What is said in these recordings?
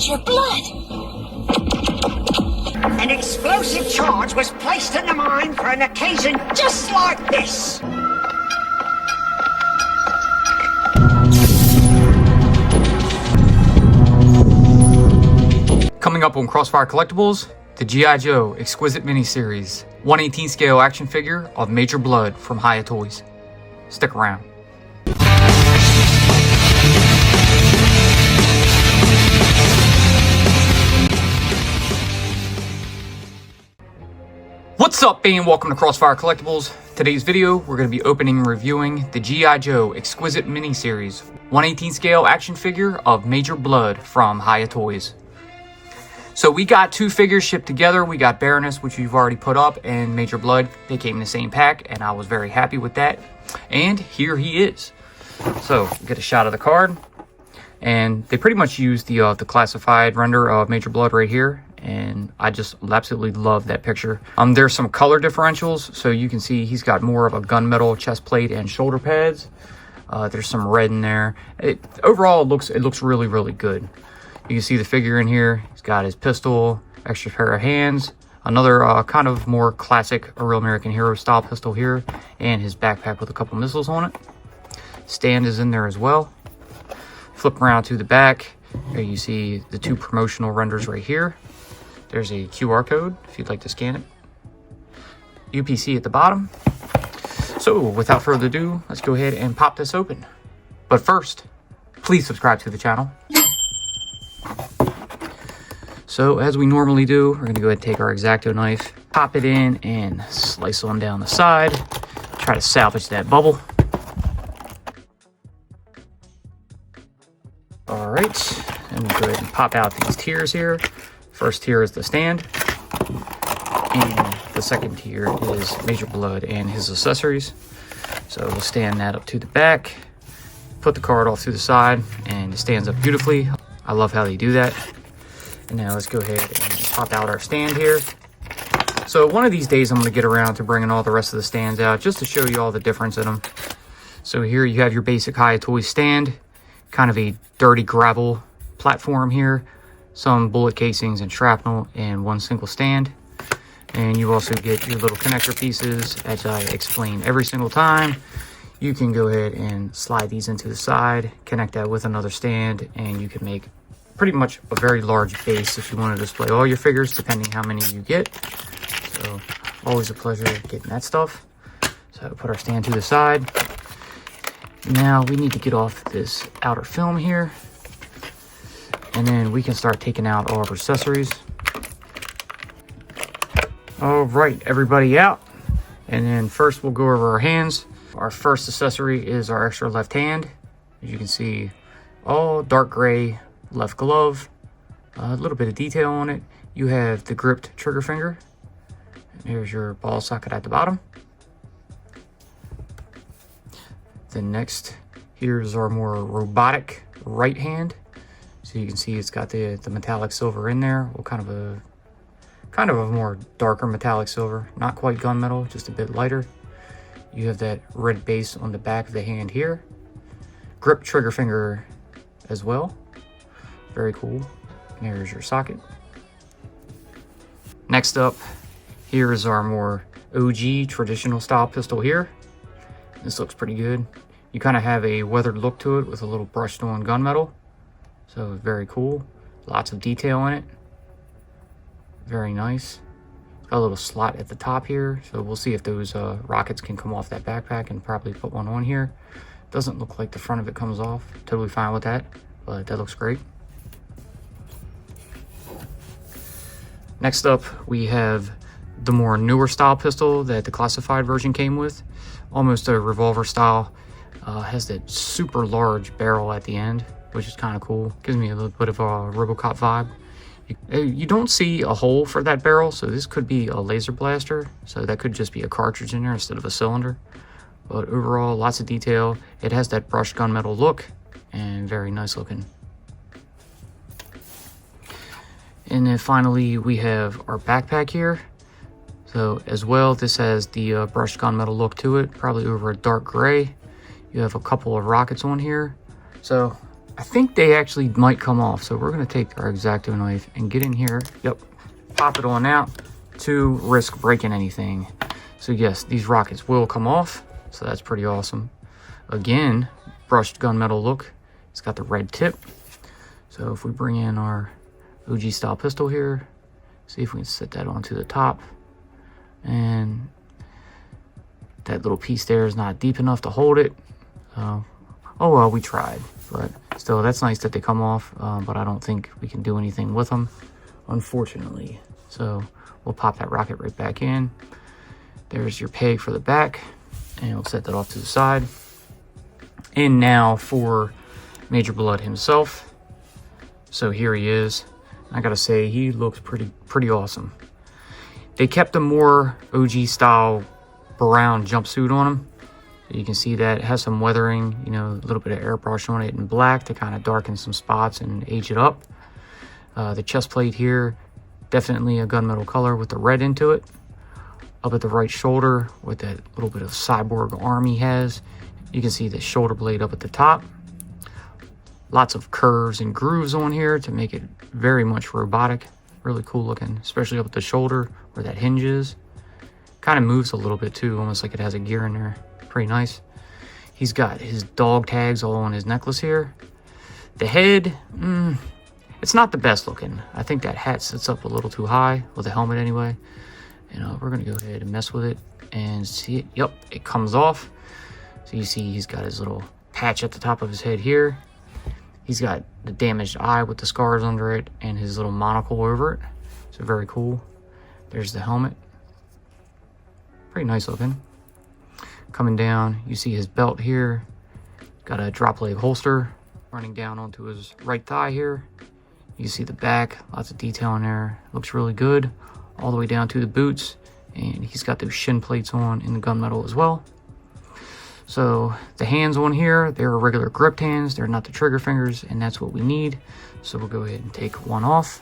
Major Blood. An explosive charge was placed in the mine for an occasion just like this. Coming up on Crossfire Collectibles, the G.I. Joe Exquisite miniseries, 1/18 scale action figure of Major Blood from Hiya Toys. Stick around. What's up, and welcome to Crossfire Collectibles. Today's video, we're going to be opening and reviewing the G.I. Joe Exquisite miniseries, 1/18 scale action figure of Major Blood from Hiya Toys. So we got two figures shipped together. We got Baroness, which we've already put up, and Major Blood. They came in the same pack, and I was very happy with that. And here he is. So get a shot of the card, and they pretty much used the classified render of Major Blood right here, and I just absolutely love that picture. There's some color differentials, so you can see he's got more of a gunmetal chest plate and shoulder pads. There's some red in there. Overall, it looks really, really good. You can see the figure in here. He's got his pistol, extra pair of hands, another kind of more classic A Real American Hero style pistol here, and his backpack with a couple missiles on it. Stand is in there as well. Flip around to the back. There you see the two promotional renders right here. There's a QR code if you'd like to scan it. UPC at the bottom. So without further ado, let's go ahead and pop this open. But first, please subscribe to the channel. So as we normally do, we're going to go ahead and take our X-Acto knife, pop it in, and slice on down the side. Try to salvage that bubble. All right, and we'll go ahead and pop out these tiers here. First tier is the stand, and the second tier is Major Blood and his accessories. So we'll stand that up to the back, put the card off to the side, and it stands up beautifully. I love how they do that. And now let's go ahead and pop out our stand here. So one of these days I'm going to get around to bringing all the rest of the stands out just to show you all the difference in them. So here you have your basic Hiya Toys stand, kind of a dirty gravel platform here, some bullet casings and shrapnel, and one single stand. And you also get your little connector pieces, as I explain every single time. You can go ahead and slide these into the side, connect that with another stand, and you can make pretty much a very large base if you want to display all your figures, depending how many you get. So always a pleasure getting that stuff. So put our stand to the side. Now we need to get off this outer film here, and then we can start taking out all of our accessories. All right, everybody out. And then first we'll go over our hands. Our first accessory is our extra left hand. As you can see, all dark gray left glove, a little bit of detail on it. You have the gripped trigger finger. And here's your ball socket at the bottom. Then next, here's our more robotic right hand. So you can see it's got the metallic silver in there. Well, kind of a more darker metallic silver, not quite gunmetal, just a bit lighter. You have that red base on the back of the hand here. Grip trigger finger as well. Very cool. And here's your socket. Next up, here is our more OG traditional style pistol here. This looks pretty good. You kind of have a weathered look to it with a little brushed on gunmetal. So very cool. Lots of detail in it. Very nice. Got a little slot at the top here. So we'll see if those rockets can come off that backpack, and probably put one on here. Doesn't look like the front of it comes off. Totally fine with that, but that looks great. Next up, we have the more newer style pistol that the classified version came with. Almost a revolver style. Has that super large barrel at the end, which is kind of cool. Gives me a little bit of a RoboCop vibe. You don't see a hole for that barrel, so this could be a laser blaster. So that could just be a cartridge in there instead of a cylinder. But overall, lots of detail. It has that brushed gunmetal look, and very nice looking. And then finally, we have our backpack here. So as well, this has the brushed gunmetal look to it, probably over a dark gray. You have a couple of rockets on here. So I think they actually might come off. So we're going to take our X-Acto knife and get in here. Yep. Pop it on out to risk breaking anything. So yes, these rockets will come off. So that's pretty awesome. Again, brushed gunmetal look. It's got the red tip. So if we bring in our OG style pistol here, see if we can set that onto the top. And that little piece there is not deep enough to hold it. Oh well, we tried. But still, that's nice that they come off. But I don't think we can do anything with them, unfortunately. So we'll pop that rocket right back in. There's your peg for the back. And we'll set that off to the side. And now for Major Blood himself. So here he is. I gotta say, he looks pretty awesome. They kept a more OG style brown jumpsuit on him. So you can see that it has some weathering, you know, a little bit of airbrush on it in black to kind of darken some spots and age it up. The chest plate here, definitely a gunmetal color with the red into it. Up at the right shoulder with that little bit of cyborg arm he has. You can see the shoulder blade up at the top. Lots of curves and grooves on here to make it very much robotic. Really cool looking, especially up at the shoulder where that hinge is. Kind of moves a little bit too, almost like it has a gear in there. Pretty nice. He's got his dog tags all on his necklace here. The head, it's not the best looking. I think that hat sits up a little too high with the helmet anyway. And we're gonna go ahead and mess with it and see it. Yep, it comes off. So you see he's got his little patch at the top of his head here. He's got the damaged eye with the scars under it and his little monocle over it. So very cool. There's the helmet. Pretty nice looking. Coming down, you see his belt here. Got a drop leg holster running down onto his right thigh here. You see the back, lots of detail in there. Looks really good. All the way down to the boots. And he's got those shin plates on in the gunmetal as well. So the hands on here, they're regular gripped hands. They're not the trigger fingers, and that's what we need. So we'll go ahead and take one off.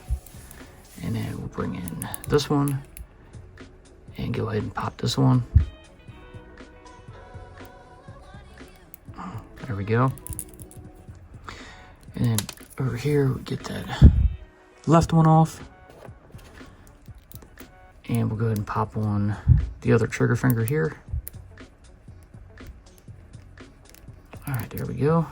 And then we'll bring in this one. And go ahead and pop this one. There we go. And then over here, we get that left one off. And we'll go ahead and pop on the other trigger finger here. All right, there we go.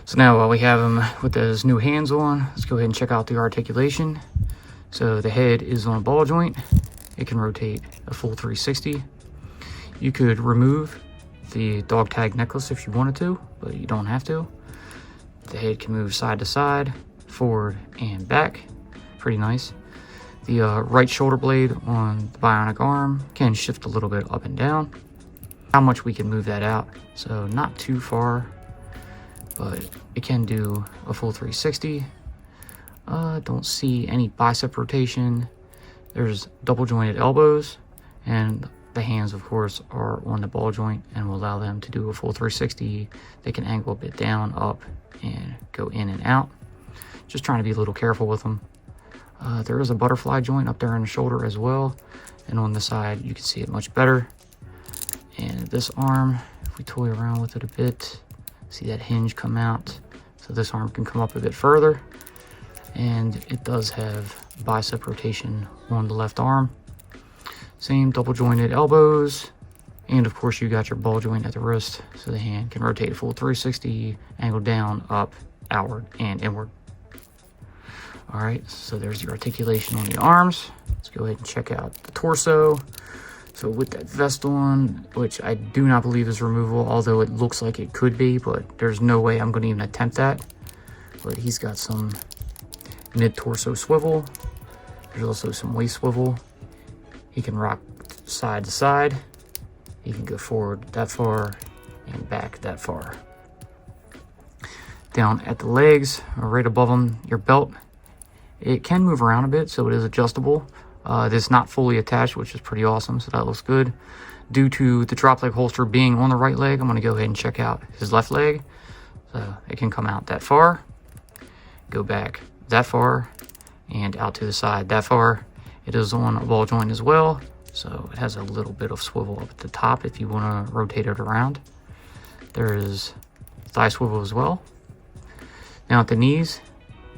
So now while we have him with those new hands on, let's go ahead and check out the articulation. So the head is on a ball joint. It can rotate a full 360. You could remove the dog tag necklace if you wanted to, but you don't have to. The head can move side to side, forward and back. Pretty nice. The right shoulder blade on the bionic arm can shift a little bit up and down. How much we can move that out, so not too far, but it can do a full 360. Don't see any bicep rotation. There's double jointed elbows, and the hands of course are on the ball joint and will allow them to do a full 360. They can angle a bit down, up, and go in and out. Just trying to be a little careful with them. There is a butterfly joint up there in the shoulder as well, and on the side you can see it much better. And this arm, if we toy around with it a bit, see that hinge come out, so this arm can come up a bit further. And it does have bicep rotation on the left arm. Same double jointed elbows, and of course you got your ball joint at the wrist, so the hand can rotate a full 360, angle down, up, outward, and inward. All right, so there's the articulation on the arms. Let's go ahead and check out the torso. So with that vest on, which I do not believe is removable, although it looks like it could be, but there's no way I'm going to even attempt that. But he's got some mid-torso swivel. There's also some waist swivel. He can rock side to side. He can go forward that far and back that far. Down at the legs, or right above them, your belt, it can move around a bit, so it is adjustable. It is not fully attached, which is pretty awesome, so that looks good. Due to the drop leg holster being on the right leg, I'm going to go ahead and check out his left leg. So it can come out that far, go back that far, and out to the side that far. It is on a ball joint as well, so it has a little bit of swivel up at the top if you want to rotate it around. There is thigh swivel as well. Now at the knees,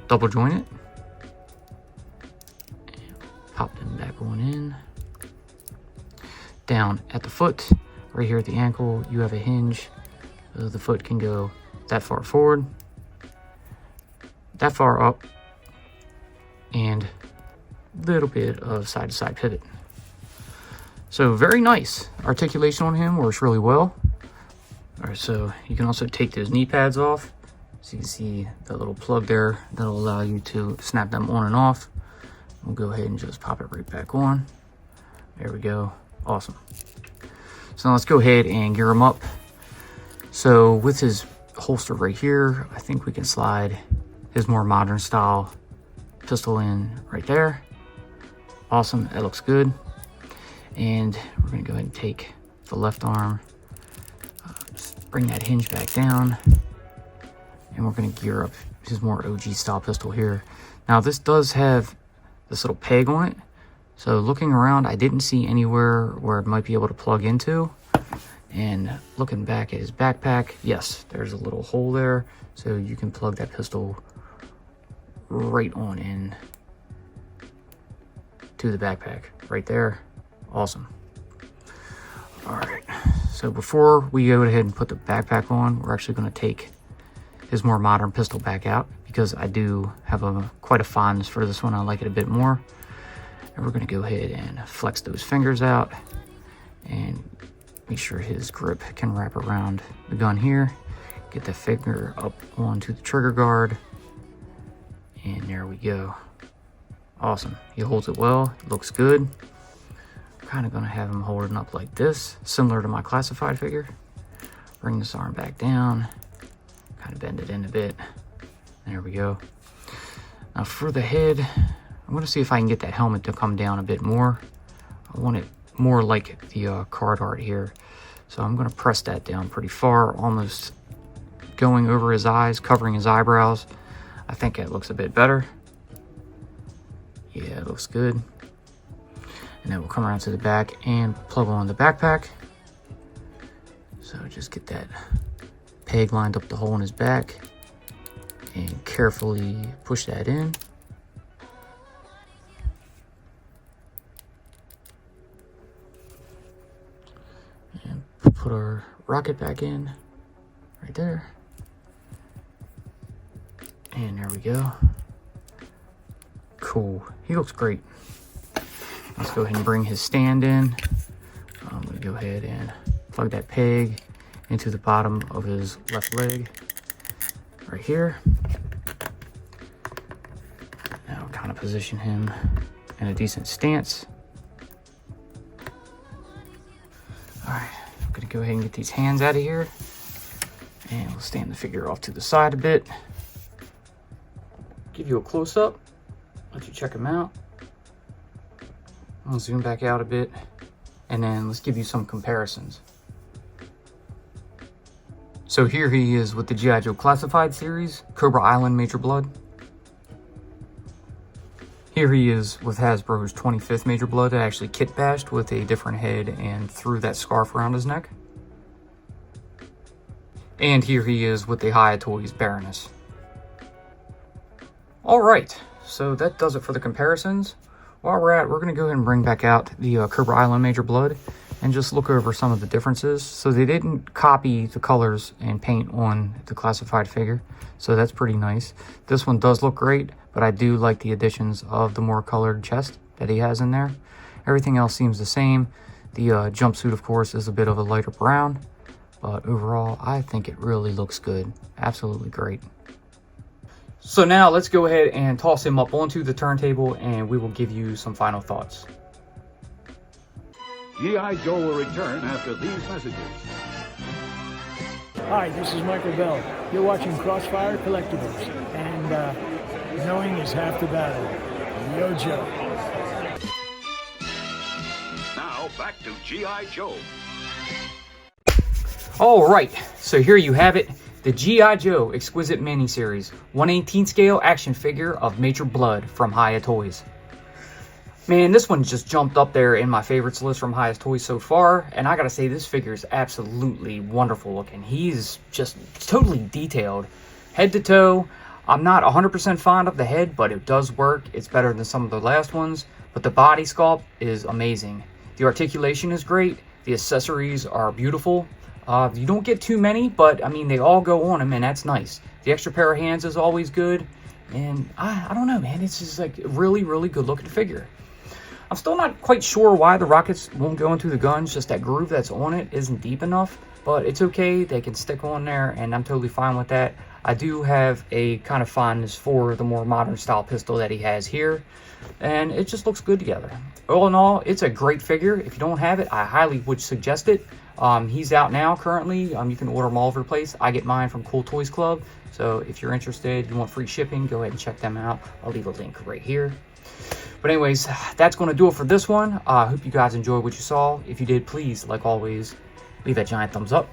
double joint it. And pop them back on in. Down at the foot, right here at the ankle, you have a hinge. So the foot can go that far forward, that far up, and a little bit of side-to-side pivot. So very nice. Articulation on him works really well. All right, so you can also take those knee pads off. So you can see the little plug there that'll allow you to snap them on and off. We'll go ahead and just pop it right back on. There we go. Awesome. So now let's go ahead and gear him up. So with his holster right here, I think we can slide his more modern style pistol in right there. Awesome, that looks good. And we're gonna go ahead and take the left arm, bring that hinge back down, and we're gonna gear up his more OG style pistol here. Now this does have this little peg on it. So looking around, I didn't see anywhere where it might be able to plug into. And looking back at his backpack, yes, there's a little hole there. So you can plug that pistol right on in to the backpack, right there. Awesome. All right, so before we go ahead and put the backpack on, we're actually gonna take his more modern pistol back out because I do have quite a fondness for this one. I like it a bit more. And we're gonna go ahead and flex those fingers out and make sure his grip can wrap around the gun here. Get the finger up onto the trigger guard. And there we go. Awesome. He holds it well. It looks good. I'm kind of gonna have him holding up like this, similar to my classified figure. Bring this arm back down. Kind of bend it in a bit. There we go. Now for the head, I'm gonna see if I can get that helmet to come down a bit more. I want it more like the card art here. So I'm gonna press that down pretty far, almost going over his eyes, covering his eyebrows. I think it looks a bit better. Yeah, it looks good. And then we'll come around to the back and plug on the backpack. So just get that peg lined up the hole in his back and carefully push that in. And put our rocket back in right there. And there we go. Cool. He looks great. Let's go ahead and bring his stand in. I'm going to go ahead and plug that peg into the bottom of his left leg right here. Now we'll kind of position him in a decent stance. All right, I'm going to go ahead and get these hands out of here. And we'll stand the figure off to the side a bit. Give you a close-up, let you check him out. I'll zoom back out a bit, and then let's give you some comparisons. So here he is with the G.I. Joe Classified series, Cobra Island Major Blood. Here he is with Hasbro's 25th Major Blood, actually kit bashed with a different head and threw that scarf around his neck. And here he is with the Hiya Toys Baroness. All right, so that does it for the comparisons. While we're at it, we're going to go ahead and bring back out the Cobra Island Major Blood and just look over some of the differences. So they didn't copy the colors and paint on the classified figure, so that's pretty nice. This one does look great, but I do like the additions of the more colored chest that he has in there. Everything else seems the same. The jumpsuit, of course, is a bit of a lighter brown, but overall, I think it really looks good. Absolutely great. So now let's go ahead and toss him up onto the turntable and we will give you some final thoughts. G.I. Joe will return after these messages. Hi, this is Michael Bell. You're watching Crossfire Collectibles, and knowing is half the battle. Yo, Joe. Now back to G.I. Joe. All right, so here you have it. The G.I. Joe Exquisite miniseries, 1/18 scale action figure of Major Blood from Hiya Toys. Man, this one just jumped up there in my favorites list from Hiya Toys so far, and I gotta say, this figure is absolutely wonderful looking. He's just totally detailed, head to toe. I'm not 100% fond of the head, but it does work. It's better than some of the last ones, but the body sculpt is amazing. The articulation is great. The accessories are beautiful. You don't get too many, but I mean, they all go on him, and that's nice. The extra pair of hands is always good. And I don't know, man. It's just like a really, really good looking figure. I'm still not quite sure why the rockets won't go into the guns. Just that groove that's on it isn't deep enough, but it's okay. They can stick on there, and I'm totally fine with that. I do have a kind of fondness for the more modern style pistol that he has here, and it just looks good together. All in all, it's a great figure. If you don't have it, I highly would suggest it. He's out now currently. You can order them all over the place. I get mine from Cool Toys Club, so if you're interested, you want free shipping, go ahead and check them out. I'll leave a link right here. But anyways, that's going to do it for this one. I hope you guys enjoyed what you saw. If you did, please, like always, leave that giant thumbs up,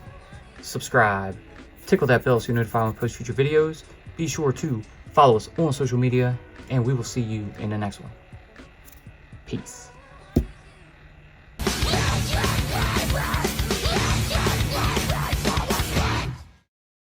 subscribe, tickle that bell so you're notified when I post future videos. Be sure to follow us on social media, and we will see you in the next one. Peace.